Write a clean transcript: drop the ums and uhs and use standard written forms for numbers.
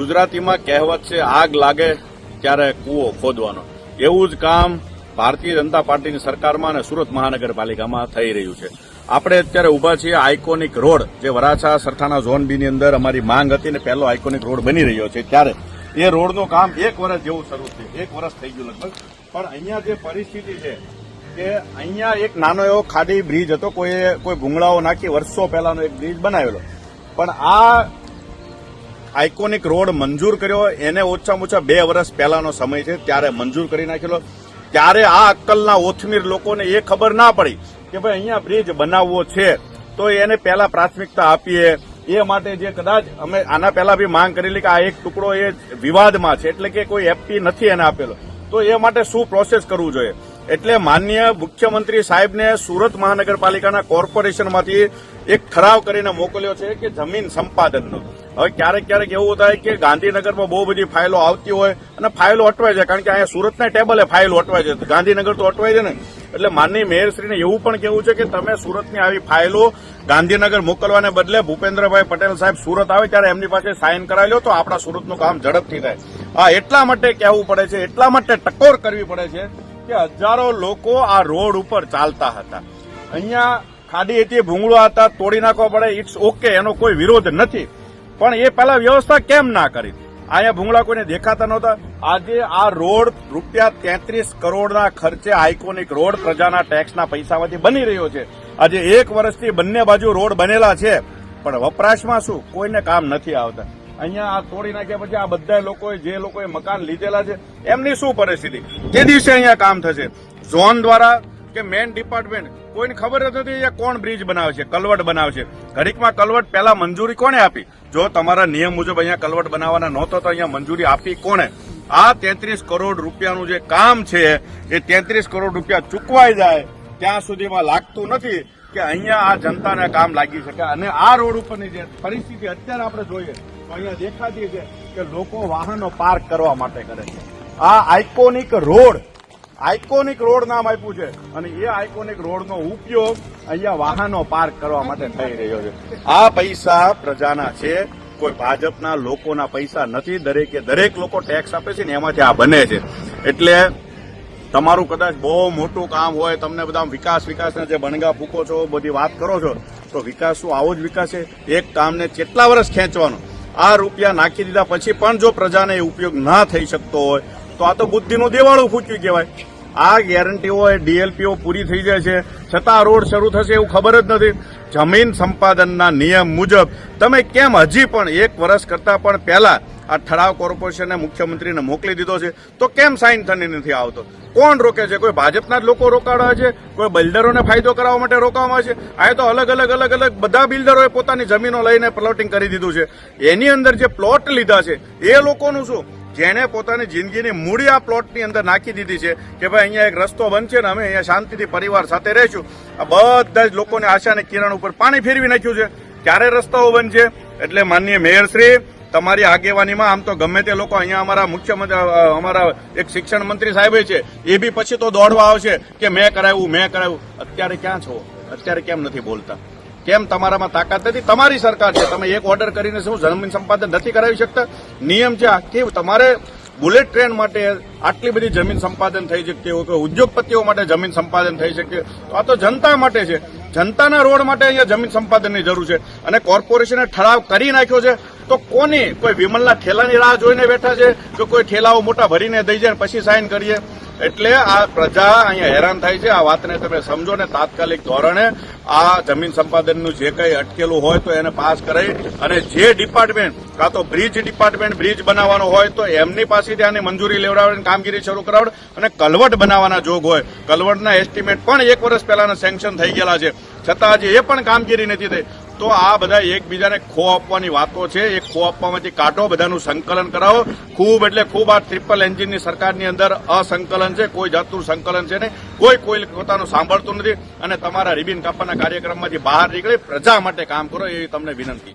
ગુજરાતીમાં કહેવત છે, આગ લાગે ત્યારે કૂવો ખોદવાનો. એવું જ કામ ભારતીય જનતા પાર્ટીની સરકારમાં અને સુરત મહાનગરપાલિકામાં થઈ રહ્યું છે. આપણે અત્યારે ઉભા છીએ આઇકોનિક રોડ, જે વરાછા સરથાણા ઝોન બી ની અંદર અમારી માંગ હતી ને પહેલો આઇકોનિક રોડ બની રહ્યો છે. ત્યારે એ રોડનું કામ 1 વર્ષ જેવું શરૂ થયું, 1 વર્ષ થઈ ગયું લગભગ. પણ અહીંયા જે પરિસ્થિતિ છે કે અહીંયા એક નાનો એવો ખાડી બ્રિજ હતો, કોઈ ભૂંગળાઓ નાખી વર્ષો પહેલાનો એક બ્રિજ બનાવેલો. પણ આ આઇકોનિક રોડ મંજૂર કર્યો એને ઓછામાં ઓછા 2 વર્ષ પહેલાનો સમય છે, ત્યારે મંજૂર કરી નાખેલો. ત્યારે આ અક્કલના ઓથમીર લોકોને એ ખબર ના પડી કે ભાઈ અહીંયા બ્રિજ બનાવવો છે તો એને પહેલા પ્રાથમિકતા આપીએ. એ માટે જે કદાચ અમે આના પહેલા બી માંગ કરેલી કે આ એક ટુકડો એ વિવાદમાં છે, એટલે કે કોઈ એફપી નથી એને આપેલો, તો એ માટે શું પ્રોસેસ કરવું જોઈએ. એટલે માનનીય મુખ્યમંત્રી સાહેબને સુરત મહાનગરપાલિકાના કોર્પોરેશનમાંથી એક ઠરાવ કરીને મોકલ્યો છે કે જમીન સંપાદનનો. હવે ક્યારેક એવું થાય કે ગાંધીનગરમાં બહુ બધી ફાઇલો આવતી હોય અને ફાઇલો અટવાય છે, કારણ કે અહીંયા સુરતના ટેબલે ફાઇલો અટવાય છે, ગાંધીનગર તો અટવાય છે ને. એટલે માનનીય મેયરશ્રીને એવું પણ કહેવું છે કે તમે સુરતની આવી ફાઇલો ગાંધીનગર મોકલવાને બદલે ભૂપેન્દ્રભાઈ પટેલ સાહેબ સુરત આવે ત્યારે એમની પાસે સાઇન કરાવી લો, તો આપણા સુરતનું કામ ઝડપથી થાય. હા, એટલા માટે કહેવું પડે છે, એટલા માટે ટકોર કરવી પડે છે કે હજારો લોકો આ રોડ ઉપર ચાલતા હતા. અહીંયા ખાડી હતી, ભૂંગળા હતા, તોડી નાખવા પડે, ઇટ્સ ઓકે, એનો કોઈ વિરોધ નથી. પણ એ પહેલા વ્યવસ્થા કેમ ના કરી? અહીંયા ભૂંગળા કોઈને દેખાતા નહોતા. આજે આ રોડ રૂપિયા 33 કરોડના ખર્ચે આઇકોનિક રોડ પ્રજાના ટેક્સના પૈસામાંથી બની રહ્યો છે. આજે 1 વર્ષથી બંને બાજુ રોડ બનેલા છે, પણ વપરાશમાં શું? કોઈને કામ નથી આવતા. અહીંયા આ તોડી નાખ્યા પછી આ બધા લોકોએ, જે લોકોએ મકાન લીધેલા છે, એમની શું પરિસ્થિતિ? તે દિવસે અહીંયા કામ થશે. ઝોન દ્વારા કે મેન ડિપાર્ટમેન્ટ, કોઈને ખબર જ નથી અહીંયા કોણ બ્રિજ બનાવે છે, કલવટ બનાવે છે. ઘડીકમાં કલવટ પહેલા મંજૂરી કોને આપી? જો તમારા નિયમ મુજબ અહીંયા કલવટ બનાવવાના નહોતો તો અહીંયા મંજૂરી આપી કોને? આ 33 કરોડ રૂપિયાનું જે કામ છે એ 33 કરોડ રૂપિયા ચૂકવાઈ જાય ત્યાં સુધીમાં લાગતું નથી કે અહીંયા આ જનતાને કામ લાગી શકે. અને આ રોડ ઉપરની જે પરિસ્થિતિ અત્યારે આપણે જોઈએ તો અહીંયા દેખાતી છે કે લોકો વાહનો પાર્ક કરવા માટે કરે છે. આ આઇકોનિક રોડ નામ આપ્યું છે અને એ આઇકોનિક રોડનો ઉપયોગ અહીંયા વાહનો પાર્ક કરવા માટે થઈ રહ્યો છે. આ પૈસા પ્રજાના છે, કોઈ ભાજપના લોકોના પૈસા નથી. દરેક લોકો ટેક્સ આપે છે ને એમાંથી આ બને છે. એટલે તમારું કદાચ બહુ મોટું કામ હોય, તમને બધા વિકાસના જે બણગા ફૂકો છો, બધી વાત કરો છો, તો વિકાસ શું આવો જ વિકાસ છે? એક કામને કેટલા વર્ષ ખેંચવાનો? આ રૂપિયા નાખી દીધા પછી પણ જો પ્રજાને ઉપયોગ ના થઈ શકતો હોય તો આ તો બુદ્ધિનું દેવાળું ફૂટ્યું કહેવાય. આ ગેરંટીઓ, ડીએલપીઓ પૂરી થઈ જાય છે, છતાં રોડ શરૂ થશે એવું ખબર જ નથી. જમીન સંપાદનના નિયમ મુજબ તમે કેમ હજી પણ 1 વર્ષ કરતા પણ પહેલા આ ઠરાવ કોર્પોરેશનને મુખ્યમંત્રીને મોકલી દીધો છે, તો કેમ સાઇન થઈને નથી આવતો? કોણ રોકે છે? કોઈ ભાજપના જ લોકો રોકાવા છે? કોઈ બિલ્ડરોને ફાયદો કરાવવા માટે રોકવામાં છે? આ તો અલગ બધા બિલ્ડરોએ પોતાની જમીનો લઈને પ્લોટિંગ કરી દીધું છે. એની અંદર જે પ્લોટ લીધા છે એ લોકોનું શું? જેને પોતાની જિંદગીની મૂડી આ પ્લોટની અંદર નાખી દીધી છે કે ભાઈ અહીંયા એક રસ્તો બનશે ને અમે અહીંયા શાંતિથી પરિવાર સાથે રહીશું, આ બધા જ લોકોને આશાને કિરણ ઉપર પાણી ફેરવી નાખ્યું છે. ક્યારે રસ્તાઓ બનશે? એટલે માનનીય મેયરશ્રી, તમારી આગેવાનીમાં આમ તો ગમે તે લોકો અહીંયા અમારા મુખ્યમંત્રી, અમારા એક શિક્ષણ મંત્રી સાહેબ છે, એ બી પછી તો દોડવા આવશે કે મેં કરાવ્યું. અત્યારે ક્યાં છો? અત્યારે કેમ નથી બોલતા? કેમ તમારામાં તાકાત નથી? તમારી સરકાર છે, તમે એક ઓર્ડર કરીને શું જમીન સંપાદન નથી કરાવી શકતા? નિયમ છે કે તમારે બુલેટ ટ્રેન માટે આટલી બધી જમીન સંપાદન થઈ શકતી હોય, કે ઉદ્યોગપતિઓ માટે જમીન સંપાદન થઈ શકે, તો આ તો જનતા માટે છે. જનતાના રોડ માટે અહીંયા જમીન સંપાદનની જરૂર છે. અને કોર્પોરેશને ઠરાવ કરી નાખ્યો છે તો કોની? કોઈ વિમલના ઠેલાની રાહ જોઈને બેઠા છે કે કોઈ ઠેલાઓ મોટા ભરીને દઈ જાય પછી સાઇન કરીએ? એટલે આ પ્રજા અહીંયા હેરાન થાય છે. આ વાતને તમે સમજો ને તાત્કાલિક ધોરણે આ જમીન સંપાદનનું જે કંઈ અટકેલું હોય તો એને પાસ કરાવી, અને જે ડિપાર્ટમેન્ટ કાં તો બ્રિજ બનાવવાનો હોય તો એમની પાસેથી આની મંજૂરી લેવડાવવાની કામગીરી શરૂ કરાવડે, અને કલવટ બનાવવાના જોગ હોય, કલવટના એસ્ટિમેટ પણ 1 વર્ષ પહેલાના સેન્કશન થઈ ગયેલા છે, છતાં હજી એ પણ કામગીરી નથી થઈ. તો આ બધા એકબીજાને ખો આપવાની વાતો છે. એ ખો આપવામાંથી કાઢો, બધાનું સંકલન કરાવો. ખૂબ એટલે ખૂબ આ ટ્રિપલ એન્જિનની સરકારની અંદર અસંકલન છે, કોઈ જાતનું સંકલન છે નહીં. કોઈ પોતાનું સાંભળતું નથી. અને તમારા રિબિન કાપવાના કાર્યક્રમમાંથી બહાર નીકળી પ્રજા માટે કામ કરો એવી તમને વિનંતી.